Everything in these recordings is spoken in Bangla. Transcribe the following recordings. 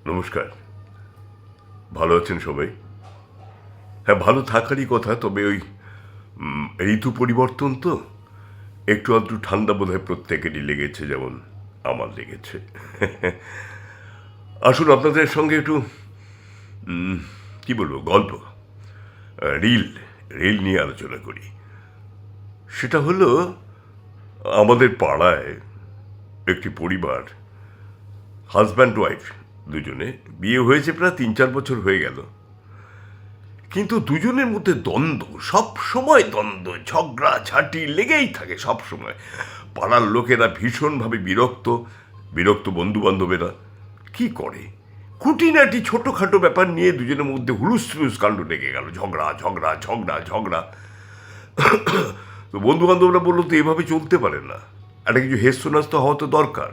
নমস্কার। ভালো আছেন সবাই? হ্যাঁ, ভালো থাকারই কথা। তবে ওই ঋতু পরিবর্তন তো একটু আধটু ঠান্ডা বোধহয় প্রত্যেকেরই লেগেছে, যেমন আমার লেগেছে। আসুন আপনাদের সঙ্গে একটু কি বলবো, গল্প, রিল রিল নিয়ে আলোচনা করি। সেটা হলো, আমাদের পাড়ায় একটি পরিবার, হাজব্যান্ড ওয়াইফ দুজনে, বিয়ে হয়েছে প্রায় 3-4 বছর হয়ে গেল। কিন্তু দুজনের মধ্যে দ্বন্দ্ব, সব সময় দ্বন্দ্ব, ঝগড়া ঝাঁটি লেগেই থাকে সব সময়। পাড়ার লোকেরা ভীষণভাবে বিরক্ত, বিরক্ত বন্ধু বান্ধবেরা। কি করে, খুঁটিনাটি ছোটোখাটো ব্যাপার নিয়ে দুজনের মধ্যে হুলুস থুলুস কাণ্ড লেগে গেল, ঝগড়া ঝগড়া ঝগড়া ঝগড়া। তো বন্ধু বান্ধবরা বললো, তো এভাবে চলতে পারে না, একটা কিছু হেস্তনাস্ত হওয়া তো দরকার।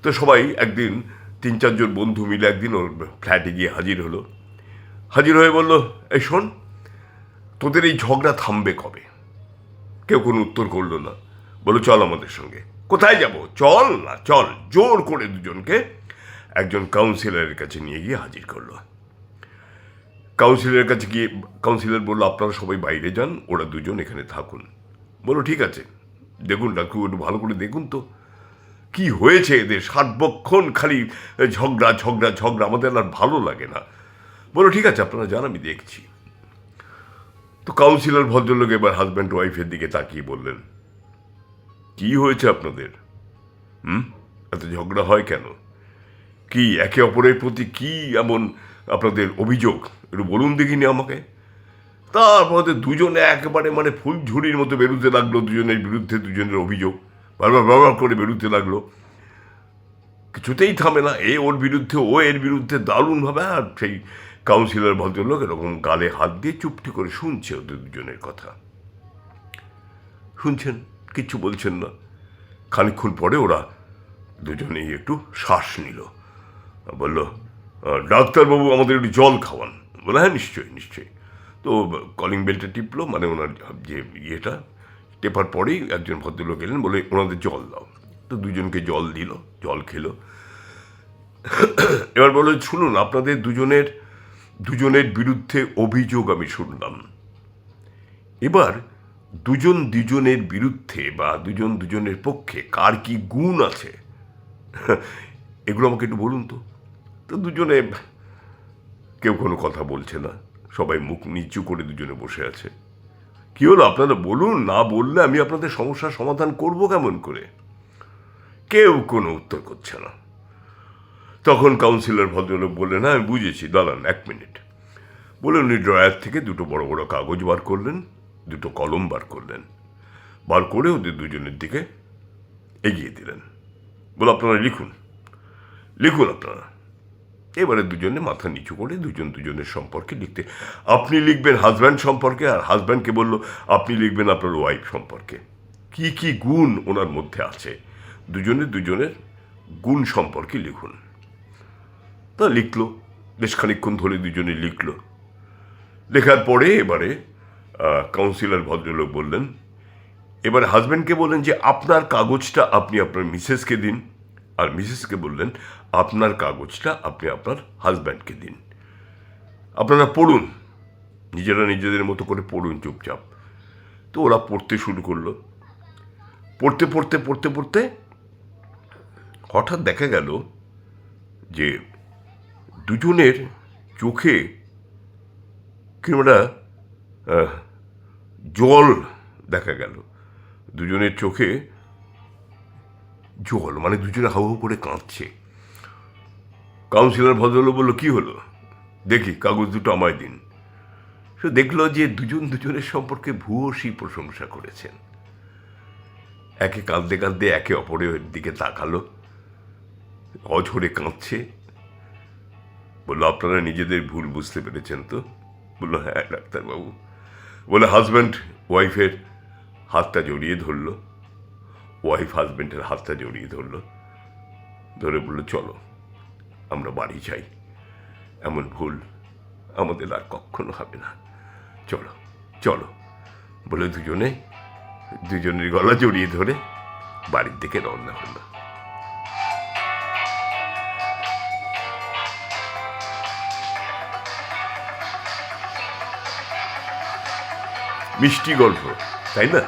তো সবাই একদিন 3-4 জন বন্ধু মিলে একদিন ওর ফ্ল্যাটে গিয়ে হাজির হলো। হাজির হয়ে বলল, এই শোন, তোদের এই ঝগড়া থামবে কবে? কেউ কোনো উত্তর করলো না। বললো, চল আমাদের সঙ্গে। কোথায় যাব? চল না, চল। জোর করে দুজনকে একজন কাউন্সিলরের কাছে নিয়ে গিয়ে হাজির করলো। কাউন্সিলরের কাছে গিয়ে কাউন্সিলর বললো, আপনারা সবাই বাইরে যান, ওরা দুজন এখানে থাকুন। বললো, ঠিক আছে, দেখুন ডাকু, একটু ভালো করে দেখুন তো কি হয়েছে এদের, সার্বক্ষণ খালি ঝগড়া ঝগড়া ঝগড়া, আমাদের আর ভালো লাগে না। বললো, ঠিক আছে, আপনারা যান, আমি দেখছি। তো কাউন্সিলর ভদ্রলোক এবার হাজব্যান্ড ওয়াইফের দিকে তাকিয়ে বললেন, কি হয়েছে আপনাদের? এত ঝগড়া হয় কেন? কি একে অপরের প্রতি কি এমন আপনাদের অভিযোগ, একটু বলুন দেখিনি আমাকে। তারপরে দুজনে একেবারে মানে ফুলঝুরির মতো বেরোতে লাগলো, দুজনের বিরুদ্ধে দুজনের অভিযোগ বারবার বারবার করে বেরোতে লাগলো। কিছুতেই থামে না, এ ওর বিরুদ্ধে, ও এর বিরুদ্ধে, দারুণভাবে। আর সেই কাউন্সিলর ভদ্রলোক এরকম গালে হাত দিয়ে চুপটি করে শুনছে ওদের দুজনের কথা। শুনছেন, কিচ্ছু বলছেন না। খানিকক্ষণ পরে ওরা দুজনেই একটু শ্বাস নিল। বলল, ডাক্তারবাবু, আমাদের একটু জল খাওয়ান। বলে, হ্যাঁ, নিশ্চয়ই নিশ্চয়ই। তো কলিং বেলটা টিপলো, মানে ওনার যে ইয়েটা টেপার পরেই একজন ভদ্রলোক এলেন, বলে, ওনাদের জল দাও। তো দুজনকে জল দিল, জল খেলো। এবার বলল, শুনুন, আপনাদের দুজনের বিরুদ্ধে অভিযোগ আমি শুনলাম। এবার দুজন দুজনের বিরুদ্ধে বা দুজন দুজনের পক্ষে কার কি গুণ আছে, এগুলো আমাকে একটু বলুন তো। তো দুজনে কেউ কোনো কথা বলছে না, সবাই মুখ নিচু করে দুজনে বসে আছে। কি হলো, আপনারা বলুন, না বললে আমি আপনাদের সমস্যার সমাধান করব কেমন করে? কেউ কোনো উত্তর করছে না। তখন কাউন্সিলর ভদ্রলোক বললেন, হ্যাঁ, আমি বুঝেছি, দাঁড়ান 1 মিনিট। বলে উনি ড্রয়ার থেকে দুটো বড় বড় কাগজ বার করলেন, দুটো কলম বার করলেন, বার করে ওদের দুজনের দিকে এগিয়ে দিলেন। বলে, আপনারা লিখুন, লিখুন আপনারা। এবারে দুজনে মাথা নিচু করে দুজন দুজনের সম্পর্কে লিখতে, আপনি লিখবেন হাজব্যান্ড সম্পর্কে, আর হাজব্যান্ডকে বলল, আপনি লিখবেন আপনার ওয়াইফ সম্পর্কে। কি কি গুণ ওনার মধ্যে আছে, দুজনের গুণ সম্পর্কে লিখুন। তা লিখলো, বেশ খানিকক্ষণ ধরে দুজনে লিখলো। লেখার পরে এবারে কাউন্সিলর ভদ্রলোক বললেন, এবারে হাজব্যান্ডকে বললেন যে আপনার কাগজটা আপনি আপনার মিসেসকে দিন, আর মিসেসকে বললেন আপনার কাগজটা আপনি আপনার হাজব্যান্ডকে দিন। আপনারা পড়ুন, নিজেরা নিজেদের মতো করে পড়ুন চুপচাপ। তো ওরা পড়তে শুরু করলো। পড়তে পড়তে পড়তে পড়তে হঠাৎ দেখা গেল যে দুজনের চোখে কিরকম একটা জল দেখা গেল। দুজনের চোখে জল, মানে দুজনে হাউ হাউ করে কাঁদছে। কাউন্সিলর ভদ্রলোক বলল, কি হলো, দেখি কাগজ দুটো আমায় দিন। সে দেখলো যে দুজন দুজনের সম্পর্কে ভূয়সী প্রশংসা করেছেন। একে কাঁদতে কাঁদতে একে অপরের দিকে তাকালো, অঝরে কাঁদছে। বললো, আপনারা নিজেদের ভুল বুঝতে পেরেছেন তো? বললো, হ্যাঁ ডাক্তারবাবু। বলে, হাজব্যান্ড ওয়াইফের হাতটা জড়িয়ে ধরলো, ওয়াইফ হাজব্যান্ডের হাতটা জড়িয়ে ধরলো, ধরে বললো, চলো আমরা বাড়ি যাই, এমন ভুল আমাদের আর কখনো হবে না, চলো চলো। বলে দুজনের গলা জড়িয়ে ধরে বাড়ির দিকে রওনা হলো। মিষ্টি গল্প, তাই না?